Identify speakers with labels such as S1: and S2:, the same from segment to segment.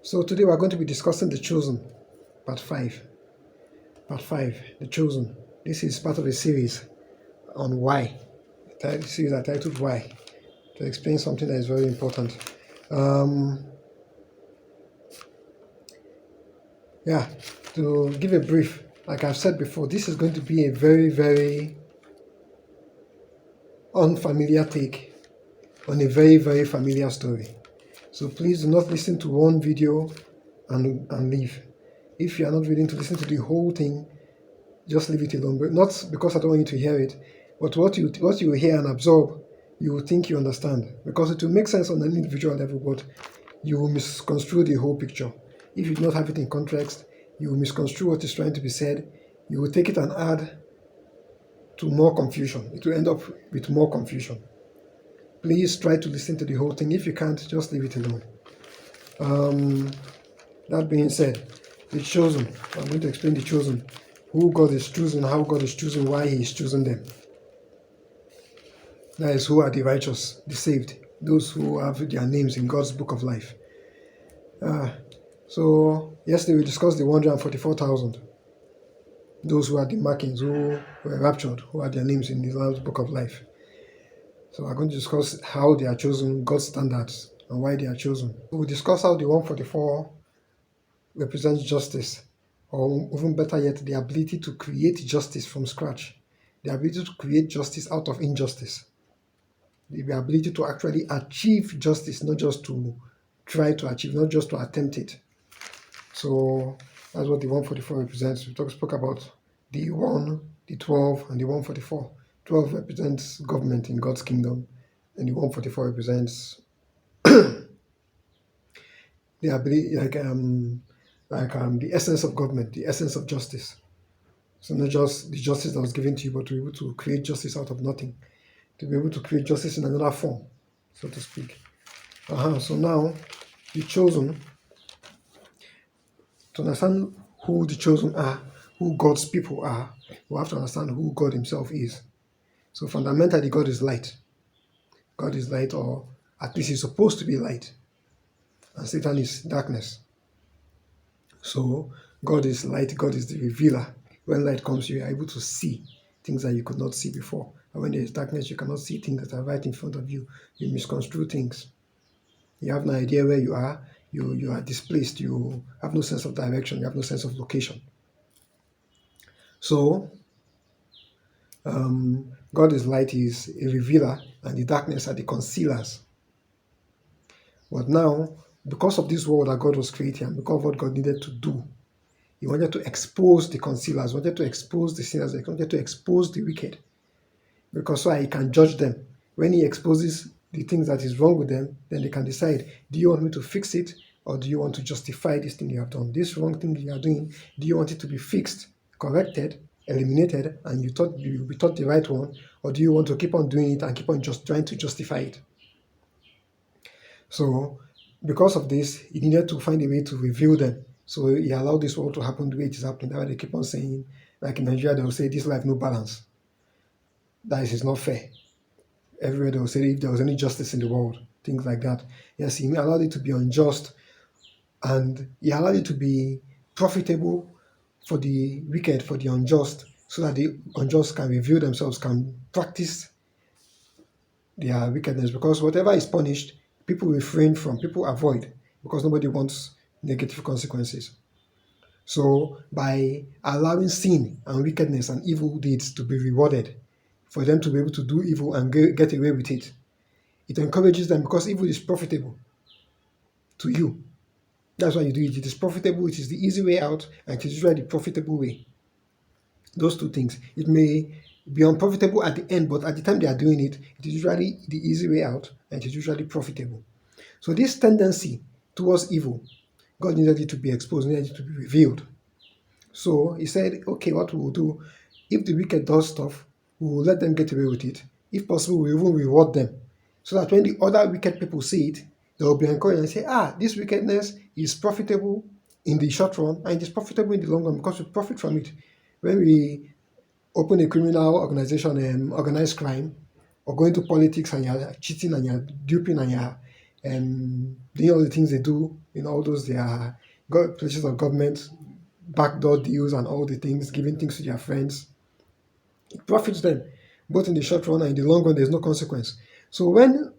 S1: So today we're going to be discussing The Chosen, part 5. Part 5, The Chosen. This is part of a series on why. The series I titled Why, to explain something that is very important. To give a brief, like I've said before, this is going to be a very, very unfamiliar take on a very, very familiar story. So please do not listen to one video and leave. If you are not willing to listen to the whole thing, just leave it alone. But not because I don't want you to hear it, but what you hear and absorb, you will think you understand, because it will make sense on an individual level, but you will misconstrue the whole picture. If you do not have it in context, you will misconstrue what is trying to be said. You will take it and add to more confusion. It will end up with more confusion. Please try to listen to the whole thing. If you can't, just leave it alone. That being said, The Chosen. I'm going to explain The Chosen. Who God is choosing, how God is choosing, why He is choosing them. That is, who are the righteous, the saved, those who have their names in God's book of life. So yesterday we discussed the 144,000. Those who are the markings, who were raptured, who are their names in the Lamb's book of life. So we're going to discuss how they are chosen, God's standards, and why they are chosen. We'll discuss how the 144 represents justice, or even better yet, the ability to create justice from scratch, the ability to create justice out of injustice, the ability to actually achieve justice, not just to try to achieve, not just to attempt it. So that's what the 144 represents. We spoke about the 1, the 12, and the 144. 12 represents government in God's kingdom, and the 144 represents the ability, the essence of government, the essence of justice. So not just the justice that was given to you, but to be able to create justice out of nothing, to be able to create justice in another form, so to speak. So now, the chosen, to understand who the chosen are, who God's people are, we have to understand who God Himself is. So fundamentally, God is light. God is light, or at least He's supposed to be light, and Satan is darkness. So God is light, God is the revealer. When light comes, you are able to see things that you could not see before. And when there is darkness, you cannot see things that are right in front of you. You misconstrue things. You have no idea where you are. You are displaced. You have no sense of direction. You have no sense of location. So God is light, He is a revealer, and the darkness are the concealers. But now, because of this world that God was creating, and because of what God needed to do, He wanted to expose the concealers, wanted to expose the sinners, He wanted to expose the wicked, because so He can judge them. When He exposes the things that is wrong with them, then they can decide, do you want me to fix it, or do you want to justify this thing you have done? This wrong thing you are doing, do you want it to be fixed, corrected, eliminated, and you thought you be taught the right one, or do you want to keep on doing it and keep on just trying to justify it? So because of this, He needed to find a way to reveal them. So He allowed this world to happen the way it is happening. That's why they keep on saying, like in Nigeria, they will say, this life, no balance. That is not fair. Everywhere they will say, if there was any justice in the world, things like that. Yes, He allowed it to be unjust, and He allowed it to be profitable for the wicked, for the unjust, so that the unjust can reveal themselves, can practice their wickedness. Because whatever is punished, people refrain from, people avoid, because nobody wants negative consequences. So by allowing sin and wickedness and evil deeds to be rewarded, for them to be able to do evil and get away with it, it encourages them, because evil is profitable to you. That's why you do it. It is profitable, it is the easy way out, and it is usually the profitable way. Those two things. It may be unprofitable at the end, but at the time they are doing it, it is usually the easy way out, and it is usually profitable. So this tendency towards evil, God needed it to be exposed, needed it to be revealed. So He said, okay, what we will do, if the wicked does stuff, we will let them get away with it. If possible, we will even reward them, so that when the other wicked people see it, they will be encouraged and say, this wickedness is profitable in the short run, and it is profitable in the long run, because we profit from it. When we open a criminal organization and organized crime, or go into politics and you're cheating and you're duping and you're doing all the things they do in all those their places of government, backdoor deals and all the things, giving things to their friends. It profits them, both in the short run and in the long run. There's no consequence. So when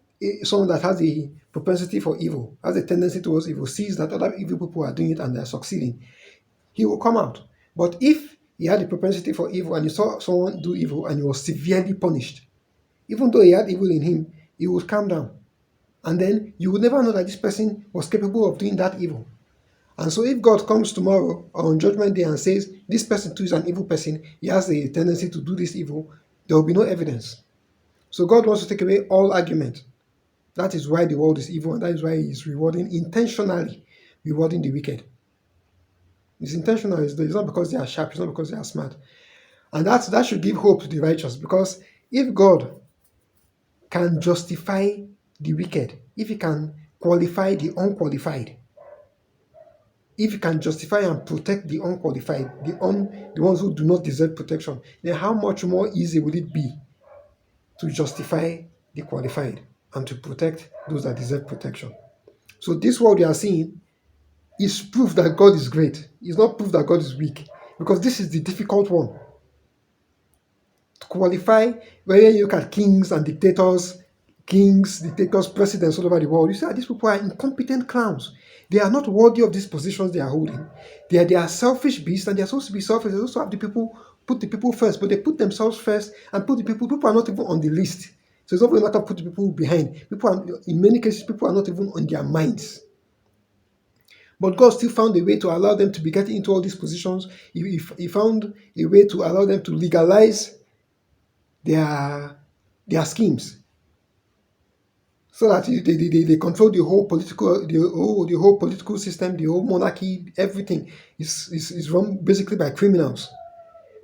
S1: someone that has a propensity for evil, has a tendency towards evil, sees that other evil people are doing it and they're succeeding, he will come out. But if he had a propensity for evil and he saw someone do evil and he was severely punished, even though he had evil in him, he would calm down. And then you would never know that this person was capable of doing that evil. And so if God comes tomorrow or on judgment day and says, this person too is an evil person, he has a tendency to do this evil, there will be no evidence. So God wants to take away all argument. That is why the world is evil, and that is why he is intentionally rewarding the wicked. It's intentional. It's not because they are sharp. It's not because they are smart. And that should give hope to the righteous, because if God can justify the wicked, if he can qualify the unqualified, if he can justify and protect the unqualified, the ones who do not deserve protection, then how much more easy would it be to justify the qualified and to protect those that deserve protection? So this world we are seeing is proof that God is great. It's not proof that God is weak, because this is the difficult one. To qualify, when you look at kings, dictators, presidents all over the world, you see that these people are incompetent clowns. They are not worthy of these positions they are holding. They are selfish beasts, and they are supposed to be selfish. They also have put the people first, but they put themselves first and put the people. People are not even on the list. So it's not really a matter of putting people behind. In many cases, people are not even on their minds. But God still found a way to allow them to be getting into all these positions. He found a way to allow them to legalize their schemes, so that they control the whole political system, the whole monarchy. Everything is run basically by criminals.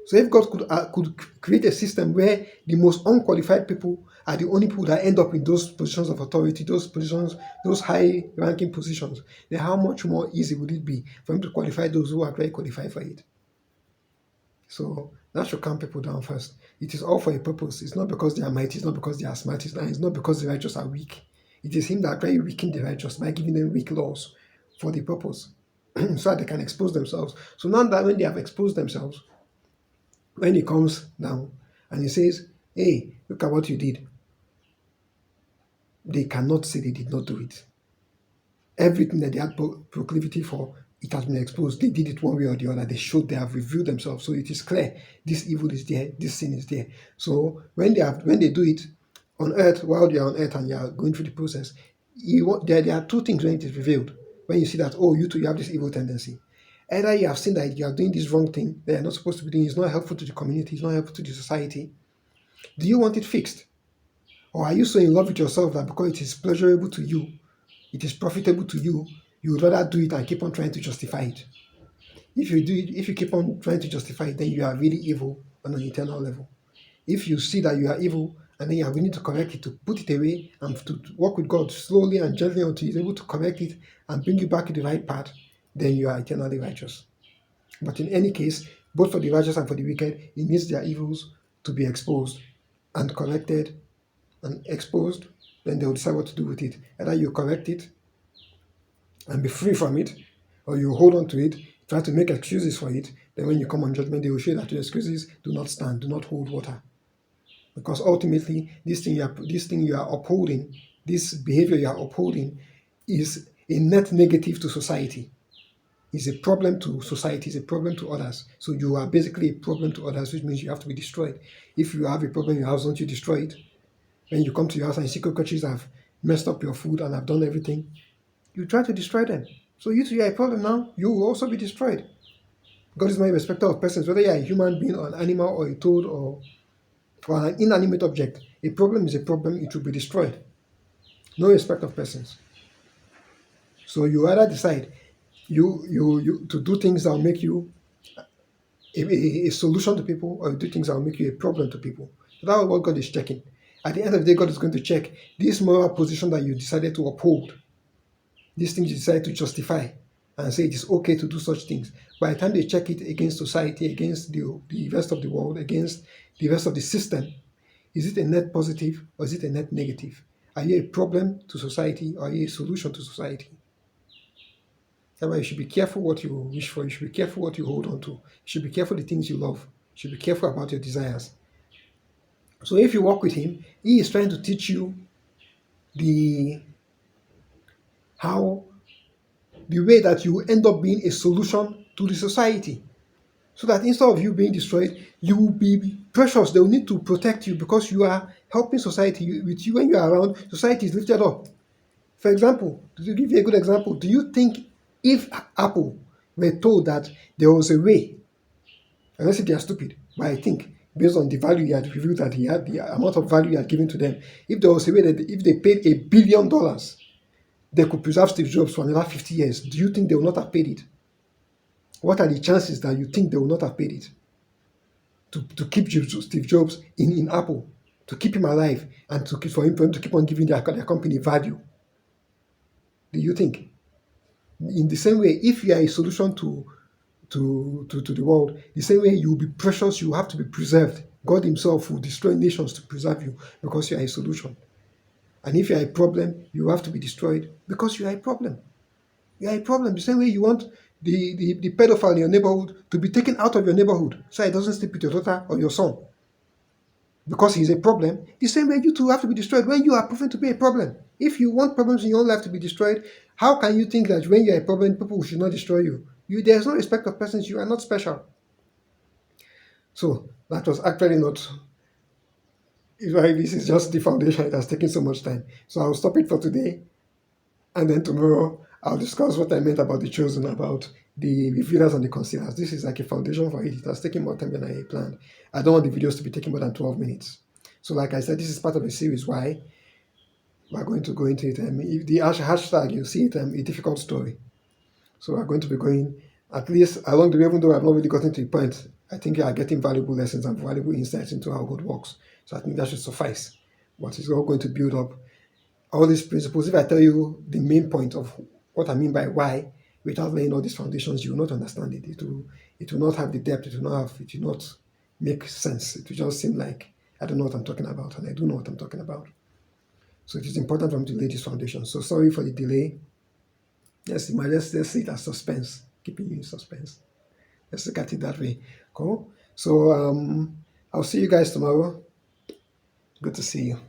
S1: So if God could create a system where the most unqualified people are the only people that end up in those positions of authority, those high-ranking positions, then how much more easy would it be for him to qualify those who are very qualified for it? So that should calm people down first. It is all for a purpose. It's not because they are mighty. It's not because they are smart. It's not because the righteous are weak. It is him that very weakened the righteous by giving them weak laws for the purpose, so that they can expose themselves. So now that when they have exposed themselves, when he comes down and he says, hey, look at what you did, they cannot say they did not do it. Everything that they had proclivity for, it has been exposed. They did it one way or the other. They have revealed themselves. So it is clear this evil is there, this sin is there. So when they do it on earth, while they are on earth and you are going through the process, there are two things when it is revealed. When you see that, oh, you too, you have this evil tendency. Either you have seen that you are doing this wrong thing that you're not supposed to be doing, it's not helpful to the community, it's not helpful to the society. Do you want it fixed? Or are you so in love with yourself that because it is pleasurable to you, it is profitable to you, you would rather do it and keep on trying to justify it? If you keep on trying to justify it, then you are really evil on an eternal level. If you see that you are evil and then you are willing to correct it, to put it away and to work with God slowly and gently until He's able to correct it and bring you back to the right path, then you are eternally righteous. But in any case, both for the righteous and for the wicked, it needs their evils to be exposed and corrected and exposed. Then they will decide what to do with it. Either you correct it and be free from it, or you hold on to it, try to make excuses for it. Then when you come on judgment, they will show that your excuses do not stand, do not hold water. Because ultimately, this thing you are upholding, this behavior you are upholding, is a net negative to society. It's a problem to society, it's a problem to others. So you are basically a problem to others, which means you have to be destroyed. If you have a problem in your house, don't you destroy it? When you come to your house and you see cockroaches have messed up your food and have done everything, you try to destroy them. So you too are a problem now, you will also be destroyed. God is not a respecter of persons, whether you are a human being or an animal or a toad or an inanimate object. A problem is a problem, it will be destroyed. No respect of persons. So you either decide you to do things that will make you a solution to people, or you do things that will make you a problem to people. So that's what God is checking. At the end of the day, God is going to check this moral position that you decided to uphold, these things you decided to justify and say it is okay to do such things. By the time they check it against society, against the rest of the world, against the rest of the system, is it a net positive or is it a net negative? Are you a problem to society, or are you a solution to society? That's why you should be careful what you wish for. You should be careful what you hold on to. You should be careful the things you love. You should be careful about your desires. So if you work with him, he is trying to teach you the how the way that you end up being a solution to the society. So that instead of you being destroyed, you will be precious. They will need to protect you because you are helping society. With you, when you are around, society is lifted up. For example, to give you a good example, do you think if Apple were told that there was a way, and let's say they are stupid, but I think based on the value he had revealed, that he had, the amount of value he had given to them, if there was a way that if they paid $1 billion, they could preserve Steve Jobs for another 50 years, do you think they will not have paid it? What are the chances that you think they will not have paid it to keep Steve Jobs in Apple, to keep him alive, and for him to keep on giving their company value? Do you think? In the same way, if you are a solution to the world, the same way you will be precious, you have to be preserved. God himself will destroy nations to preserve you because you are a solution. And if you are a problem, you have to be destroyed because you are a problem. You are a problem. The same way you want the pedophile in your neighborhood to be taken out of your neighborhood so he doesn't sleep with your daughter or your son because he is a problem, the same way you two have to be destroyed when you are proven to be a problem. If you want problems in your own life to be destroyed, how can you think that when you are a problem, people should not destroy you? There's no respect of persons. You are not special. So that was actually not. This is just the foundation. It has taken so much time. So I'll stop it for today, and then tomorrow I'll discuss what I meant about the chosen, about the revealers and the concealers. This is like a foundation for it. It has taken more time than I planned. I don't want the videos to be taking more than 12 minutes. So like I said, this is part of a series why we're going to go into it. If the hashtag, you see it, a difficult story. So we're going to be going at least along the way, even though I've not really gotten to the point. I think you are getting valuable lessons and valuable insights into how God works. So I think that should suffice. But it's all going to build up all these principles. If I tell you the main point of what I mean by why, without laying all these foundations, you will not understand it. It will not have the depth. It will not make sense. It will just seem like I don't know what I'm talking about, and I do know what I'm talking about. So it is important for me to lay this foundation. So sorry for the delay. Let's see it as suspense, keeping you in suspense. Let's look at it that way. Cool. So I'll see you guys tomorrow. Good to see you.